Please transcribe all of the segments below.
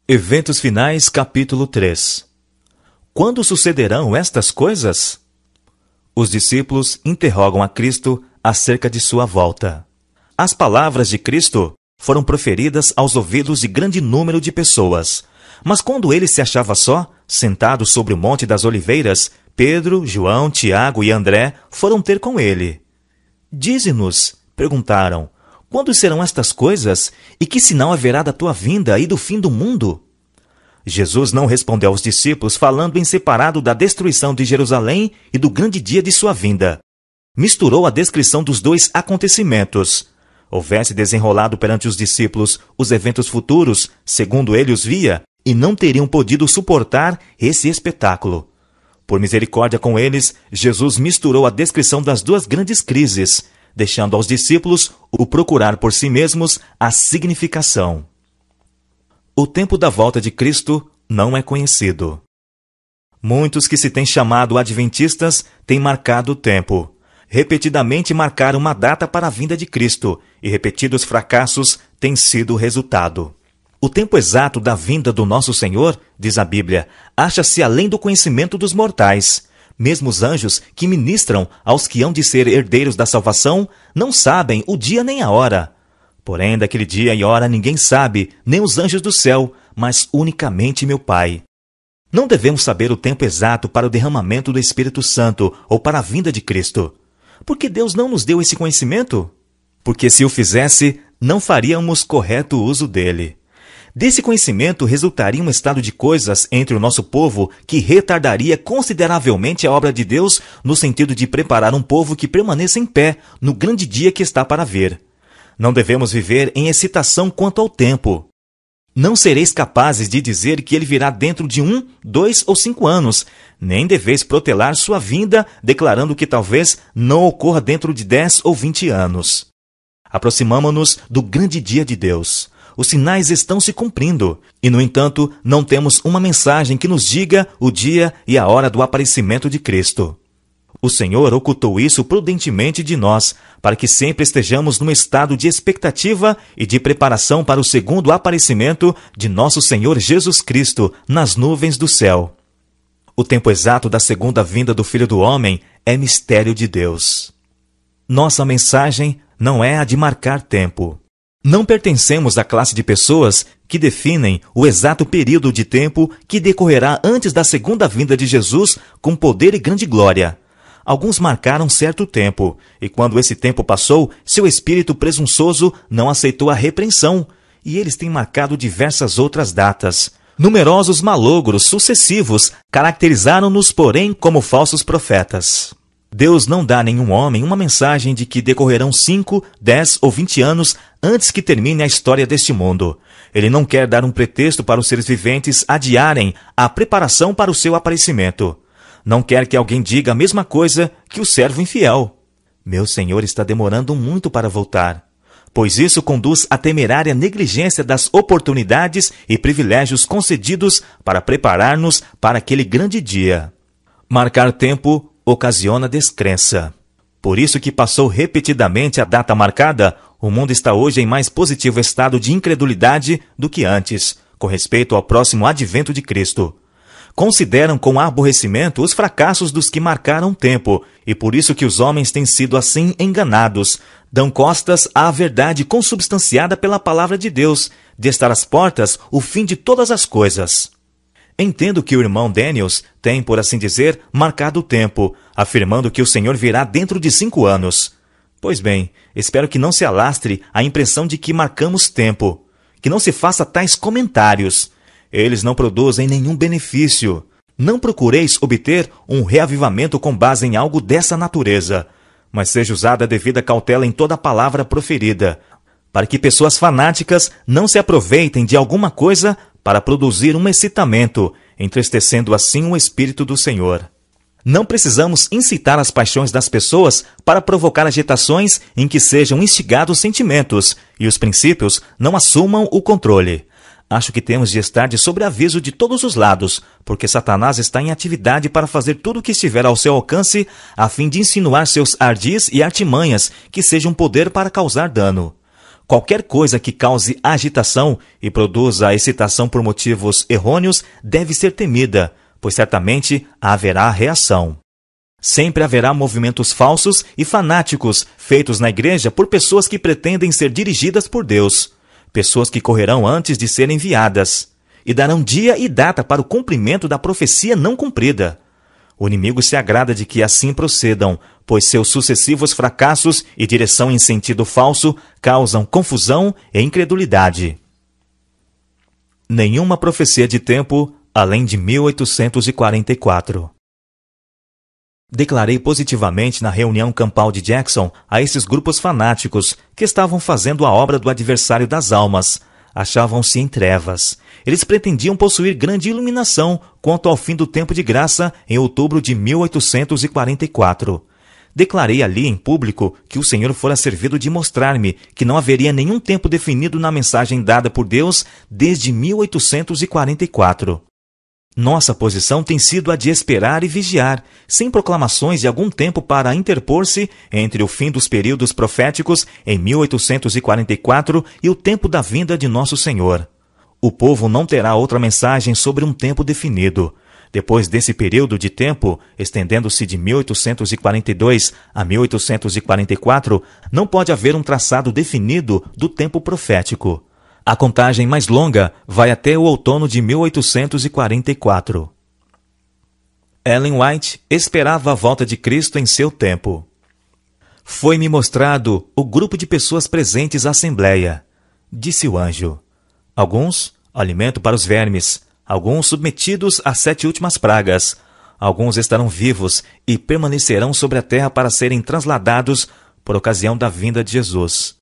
Eventos finais, capítulo 3. Quando sucederão estas coisas? Os discípulos interrogam a Cristo acerca de sua volta. As palavras de Cristo foram proferidas aos ouvidos de grande número de pessoas. Mas quando ele se achava só, sentado sobre o Monte das Oliveiras, Pedro, João, Tiago e André foram ter com ele. Dize-nos, perguntaram, quando serão estas coisas? E que sinal haverá da tua vinda e do fim do mundo? Jesus não respondeu aos discípulos falando em separado da destruição de Jerusalém e do grande dia de sua vinda. Misturou a descrição dos dois acontecimentos. Houvesse desenrolado perante os discípulos os eventos futuros, segundo ele os via, e não teriam podido suportar esse espetáculo. Por misericórdia com eles, Jesus misturou a descrição das duas grandes crises, deixando aos discípulos o procurar por si mesmos a significação. O tempo da volta de Cristo não é conhecido. Muitos que se têm chamado adventistas têm marcado o tempo. Repetidamente marcaram uma data para a vinda de Cristo, e repetidos fracassos têm sido o resultado. O tempo exato da vinda do nosso Senhor, diz a Bíblia, acha-se além do conhecimento dos mortais. Mesmo os anjos que ministram aos que hão de ser herdeiros da salvação não sabem o dia nem a hora. Porém, daquele dia e hora ninguém sabe, nem os anjos do céu, mas unicamente meu Pai. Não devemos saber o tempo exato para o derramamento do Espírito Santo ou para a vinda de Cristo. Por que Deus não nos deu esse conhecimento? Porque se o fizesse, não faríamos correto uso dele. Desse conhecimento resultaria um estado de coisas entre o nosso povo que retardaria consideravelmente a obra de Deus no sentido de preparar um povo que permaneça em pé no grande dia que está para vir. Não devemos viver em excitação quanto ao tempo. Não sereis capazes de dizer que ele virá dentro de 1, 2 ou 5 anos, nem deveis protelar sua vinda, declarando que talvez não ocorra dentro de 10 ou 20 anos. Aproximamo-nos do grande dia de Deus. Os sinais estão se cumprindo, e, no entanto, não temos uma mensagem que nos diga o dia e a hora do aparecimento de Cristo. O Senhor ocultou isso prudentemente de nós, para que sempre estejamos num estado de expectativa e de preparação para o segundo aparecimento de nosso Senhor Jesus Cristo nas nuvens do céu. O tempo exato da segunda vinda do Filho do Homem é mistério de Deus. Nossa mensagem não é a de marcar tempo. Não pertencemos à classe de pessoas que definem o exato período de tempo que decorrerá antes da segunda vinda de Jesus com poder e grande glória. Alguns marcaram certo tempo, e quando esse tempo passou, seu espírito presunçoso não aceitou a repreensão, e eles têm marcado diversas outras datas. Numerosos malogros sucessivos caracterizaram-nos, porém, como falsos profetas. Deus não dá a nenhum homem uma mensagem de que decorrerão 5, 10 ou 20 anos antes que termine a história deste mundo. Ele não quer dar um pretexto para os seres viventes adiarem a preparação para o seu aparecimento. Não quer que alguém diga a mesma coisa que o servo infiel. Meu Senhor está demorando muito para voltar, pois isso conduz à temerária negligência das oportunidades e privilégios concedidos para preparar-nos para aquele grande dia. Marcar tempo ocasiona descrença. Por isso que passou repetidamente a data marcada, o mundo está hoje em mais positivo estado de incredulidade do que antes, com respeito ao próximo advento de Cristo. Consideram com aborrecimento os fracassos dos que marcaram tempo, e por isso que os homens têm sido assim enganados. Dão costas à verdade consubstanciada pela palavra de Deus, de estar às portas o fim de todas as coisas. Entendo que o irmão Daniels tem, por assim dizer, marcado o tempo, afirmando que o Senhor virá dentro de 5 anos. Pois bem, espero que não se alastre a impressão de que marcamos tempo, que não se faça tais comentários. Eles não produzem nenhum benefício. Não procureis obter um reavivamento com base em algo dessa natureza, mas seja usada a devida cautela em toda a palavra proferida, para que pessoas fanáticas não se aproveitem de alguma coisa para produzir um excitamento, entristecendo assim o Espírito do Senhor. Não precisamos incitar as paixões das pessoas para provocar agitações em que sejam instigados sentimentos e os princípios não assumam o controle. Acho que temos de estar de sobreaviso de todos os lados, porque Satanás está em atividade para fazer tudo o que estiver ao seu alcance, a fim de insinuar seus ardis e artimanhas que sejam poder para causar dano. Qualquer coisa que cause agitação e produza excitação por motivos errôneos deve ser temida, pois certamente haverá reação. Sempre haverá movimentos falsos e fanáticos feitos na igreja por pessoas que pretendem ser dirigidas por Deus, pessoas que correrão antes de serem enviadas e darão dia e data para o cumprimento da profecia não cumprida. O inimigo se agrada de que assim procedam, pois seus sucessivos fracassos e direção em sentido falso causam confusão e incredulidade. Nenhuma profecia de tempo além de 1844. Declarei positivamente na reunião campal de Jackson a esses grupos fanáticos que estavam fazendo a obra do adversário das almas. Achavam-se em trevas. Eles pretendiam possuir grande iluminação quanto ao fim do tempo de graça em outubro de 1844. Declarei ali em público que o Senhor fora servido de mostrar-me que não haveria nenhum tempo definido na mensagem dada por Deus desde 1844. Nossa posição tem sido a de esperar e vigiar, sem proclamações de algum tempo para interpor-se entre o fim dos períodos proféticos em 1844 e o tempo da vinda de nosso Senhor. O povo não terá outra mensagem sobre um tempo definido. Depois desse período de tempo, estendendo-se de 1842 a 1844, não pode haver um traçado definido do tempo profético. A contagem mais longa vai até o outono de 1844. Ellen White esperava a volta de Cristo em seu tempo. Foi-me mostrado o grupo de pessoas presentes à assembleia, disse o anjo. Alguns, alimento para os vermes, alguns submetidos às 7 últimas pragas, alguns estarão vivos e permanecerão sobre a terra para serem transladados por ocasião da vinda de Jesus.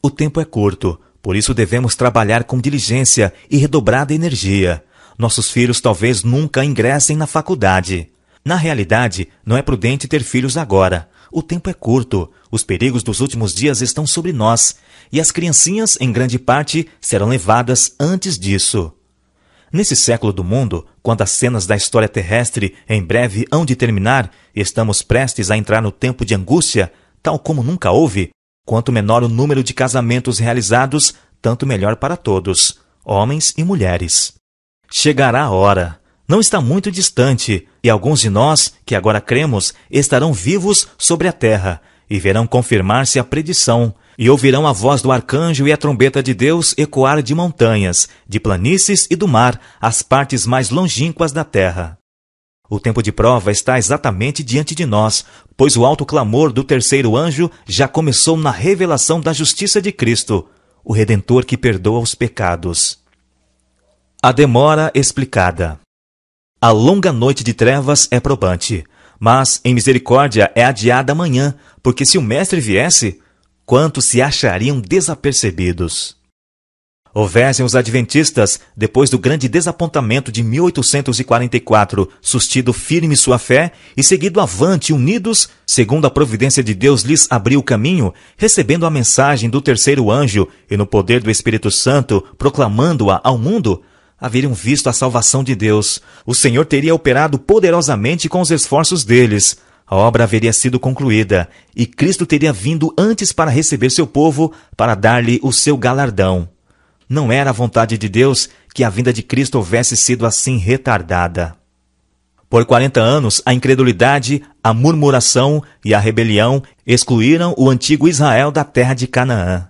O tempo é curto. Por isso devemos trabalhar com diligência e redobrada energia. Nossos filhos talvez nunca ingressem na faculdade. Na realidade, não é prudente ter filhos agora. O tempo é curto, os perigos dos últimos dias estão sobre nós, e as criancinhas, em grande parte, serão levadas antes disso. Nesse século do mundo, quando as cenas da história terrestre em breve hão de terminar e estamos prestes a entrar no tempo de angústia, tal como nunca houve, quanto menor o número de casamentos realizados, tanto melhor para todos, homens e mulheres. Chegará a hora, não está muito distante, e alguns de nós, que agora cremos, estarão vivos sobre a terra, e verão confirmar-se a predição, e ouvirão a voz do arcanjo e a trombeta de Deus ecoar de montanhas, de planícies e do mar, as partes mais longínquas da terra. O tempo de prova está exatamente diante de nós, pois o alto clamor do terceiro anjo já começou na revelação da justiça de Cristo, o Redentor que perdoa os pecados. A demora explicada. A longa noite de trevas é probante, mas em misericórdia é adiada amanhã, porque se o Mestre viesse, quantos se achariam desapercebidos? Houvessem os adventistas, depois do grande desapontamento de 1844, sustido firme sua fé e seguido avante unidos, segundo a providência de Deus lhes abriu o caminho, recebendo a mensagem do terceiro anjo e no poder do Espírito Santo, proclamando-a ao mundo, haveriam visto a salvação de Deus. O Senhor teria operado poderosamente com os esforços deles. A obra haveria sido concluída, e Cristo teria vindo antes para receber seu povo, para dar-lhe o seu galardão. Não era a vontade de Deus que a vinda de Cristo houvesse sido assim retardada. Por 40 anos, a incredulidade, a murmuração e a rebelião excluíram o antigo Israel da terra de Canaã.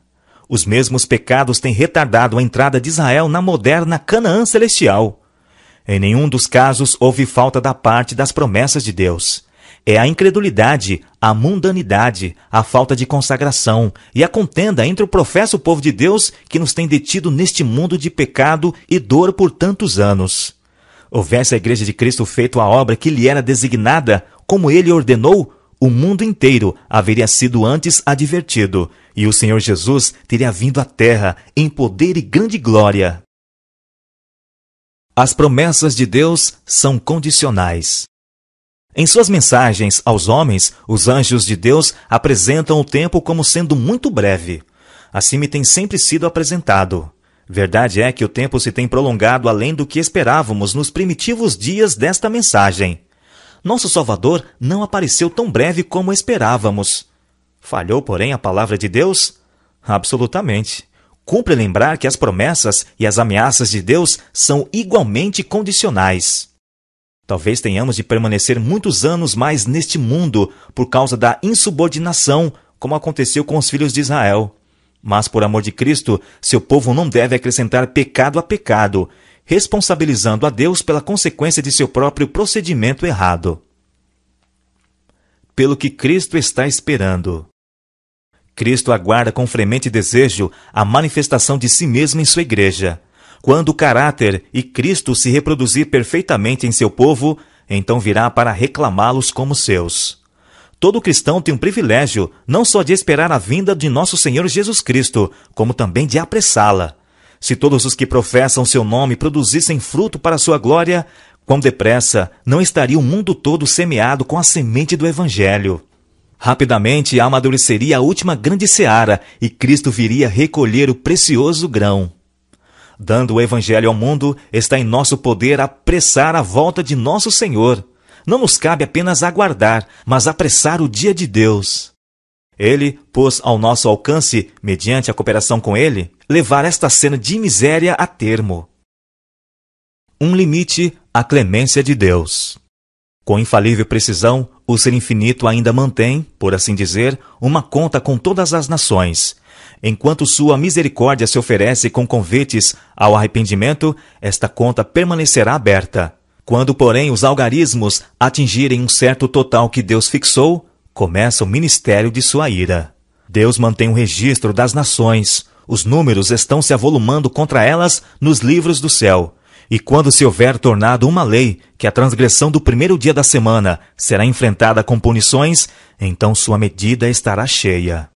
Os mesmos pecados têm retardado a entrada de Israel na moderna Canaã celestial. Em nenhum dos casos houve falta da parte das promessas de Deus. É a incredulidade, a mundanidade, a falta de consagração e a contenda entre o professo povo de Deus que nos tem detido neste mundo de pecado e dor por tantos anos. Houvesse a Igreja de Cristo feito a obra que lhe era designada, como ele ordenou, o mundo inteiro haveria sido antes advertido, e o Senhor Jesus teria vindo à terra em poder e grande glória. As promessas de Deus são condicionais. Em suas mensagens aos homens, os anjos de Deus apresentam o tempo como sendo muito breve. Assim me tem sempre sido apresentado. Verdade é que o tempo se tem prolongado além do que esperávamos nos primitivos dias desta mensagem. Nosso Salvador não apareceu tão breve como esperávamos. Falhou, porém, a palavra de Deus? Absolutamente. Cumpre lembrar que as promessas e as ameaças de Deus são igualmente condicionais. Talvez tenhamos de permanecer muitos anos mais neste mundo por causa da insubordinação, como aconteceu com os filhos de Israel. Mas, por amor de Cristo, seu povo não deve acrescentar pecado a pecado, responsabilizando a Deus pela consequência de seu próprio procedimento errado. Pelo que Cristo está esperando. Cristo aguarda com fremente desejo a manifestação de si mesmo em sua igreja. Quando o caráter e Cristo se reproduzir perfeitamente em seu povo, então virá para reclamá-los como seus. Todo cristão tem um privilégio, não só de esperar a vinda de nosso Senhor Jesus Cristo, como também de apressá-la. Se todos os que professam seu nome produzissem fruto para sua glória, quão depressa não estaria o mundo todo semeado com a semente do Evangelho. Rapidamente amadureceria a última grande seara e Cristo viria recolher o precioso grão. Dando o Evangelho ao mundo, está em nosso poder apressar a volta de nosso Senhor. Não nos cabe apenas aguardar, mas apressar o dia de Deus. Ele pôs ao nosso alcance, mediante a cooperação com Ele, levar esta cena de miséria a termo. Um limite à clemência de Deus. Com infalível precisão, o Ser Infinito ainda mantém, por assim dizer, uma conta com todas as nações. Enquanto sua misericórdia se oferece com convites ao arrependimento, esta conta permanecerá aberta. Quando, porém, os algarismos atingirem um certo total que Deus fixou, começa o ministério de sua ira. Deus mantém um registro das nações. Os números estão se avolumando contra elas nos livros do céu. E quando se houver tornado uma lei que a transgressão do primeiro dia da semana será enfrentada com punições, então sua medida estará cheia.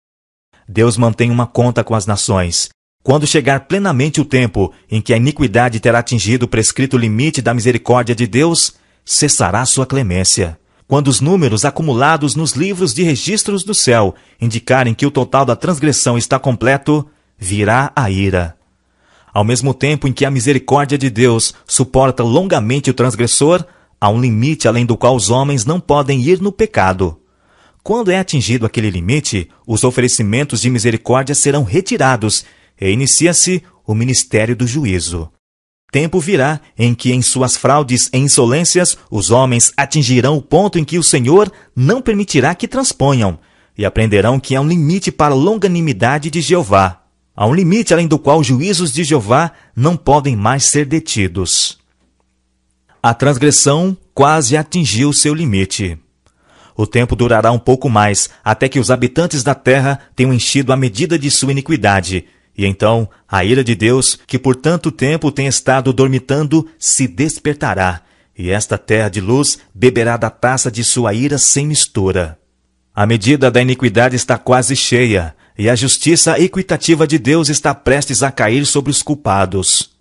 Deus mantém uma conta com as nações. Quando chegar plenamente o tempo em que a iniquidade terá atingido o prescrito limite da misericórdia de Deus, cessará sua clemência. Quando os números acumulados nos livros de registros do céu indicarem que o total da transgressão está completo, virá a ira. Ao mesmo tempo em que a misericórdia de Deus suporta longamente o transgressor, há um limite além do qual os homens não podem ir no pecado. Quando é atingido aquele limite, os oferecimentos de misericórdia serão retirados e inicia-se o ministério do juízo. Tempo virá em que, em suas fraudes e insolências, os homens atingirão o ponto em que o Senhor não permitirá que transponham, e aprenderão que há um limite para a longanimidade de Jeová. Há um limite além do qual os juízos de Jeová não podem mais ser detidos. A transgressão quase atingiu seu limite. O tempo durará um pouco mais, até que os habitantes da terra tenham enchido a medida de sua iniquidade, e então a ira de Deus, que por tanto tempo tem estado dormitando, se despertará, e esta terra de luz beberá da taça de sua ira sem mistura. A medida da iniquidade está quase cheia, e a justiça equitativa de Deus está prestes a cair sobre os culpados.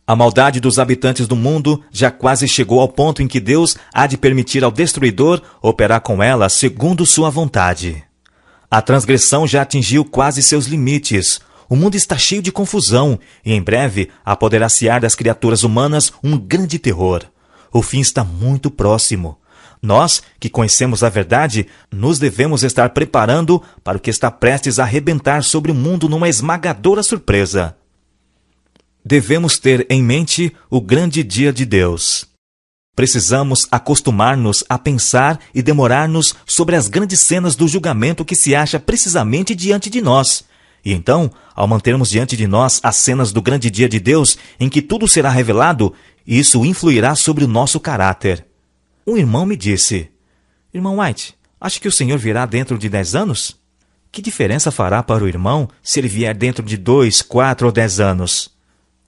A maldade dos habitantes do mundo já quase chegou ao ponto em que Deus há de permitir ao destruidor operar com ela segundo sua vontade. A transgressão já atingiu quase seus limites. O mundo está cheio de confusão, e em breve apoderar-se-á das criaturas humanas um grande terror. O fim está muito próximo. Nós, que conhecemos a verdade, nos devemos estar preparando para o que está prestes a arrebentar sobre o mundo numa esmagadora surpresa. Devemos ter em mente o grande dia de Deus. Precisamos acostumar-nos a pensar e demorar-nos sobre as grandes cenas do julgamento que se acha precisamente diante de nós. E então, ao mantermos diante de nós as cenas do grande dia de Deus, em que tudo será revelado, isso influirá sobre o nosso caráter. Um irmão me disse: Irmão White, acha que o Senhor virá dentro de 10 anos? Que diferença fará para o irmão se ele vier dentro de 2, 4 ou 10 anos?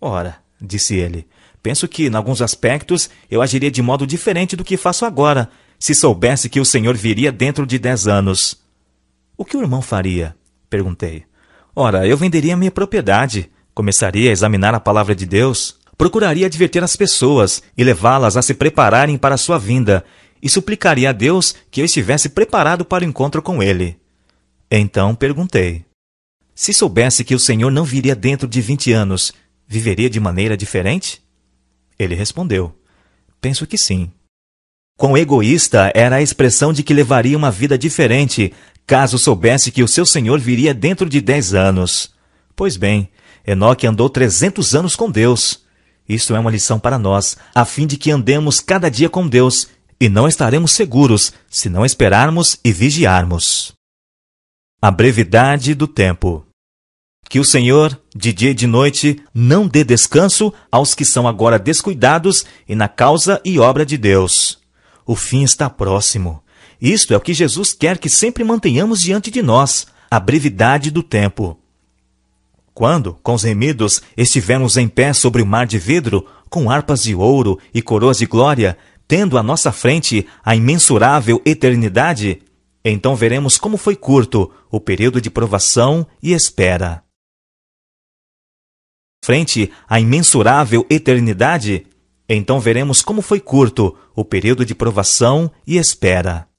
Ora, disse ele, penso que, em alguns aspectos, eu agiria de modo diferente do que faço agora, se soubesse que o Senhor viria dentro de 10 anos. O que o irmão faria? Perguntei. Ora, eu venderia minha propriedade, começaria a examinar a palavra de Deus, procuraria advertir as pessoas e levá-las a se prepararem para a sua vinda, e suplicaria a Deus que eu estivesse preparado para o encontro com ele. Então perguntei: se soubesse que o Senhor não viria dentro de 20 anos, viveria de maneira diferente? Ele respondeu: penso que sim. Quão egoísta era a expressão de que levaria uma vida diferente, caso soubesse que o seu Senhor viria dentro de 10 anos. Pois bem, Enoque andou 300 anos com Deus. Isto é uma lição para nós, a fim de que andemos cada dia com Deus, e não estaremos seguros se não esperarmos e vigiarmos. A brevidade do tempo. Que o Senhor, de dia e de noite, não dê descanso aos que são agora descuidados e na causa e obra de Deus. O fim está próximo. Isto é o que Jesus quer que sempre mantenhamos diante de nós, a brevidade do tempo. Quando, com os remidos, estivermos em pé sobre o mar de vidro, com harpas de ouro e coroas de glória, tendo à nossa frente a imensurável eternidade, então veremos como foi curto o período de provação e espera. Frente à imensurável eternidade, então veremos como foi curto o período de provação e espera.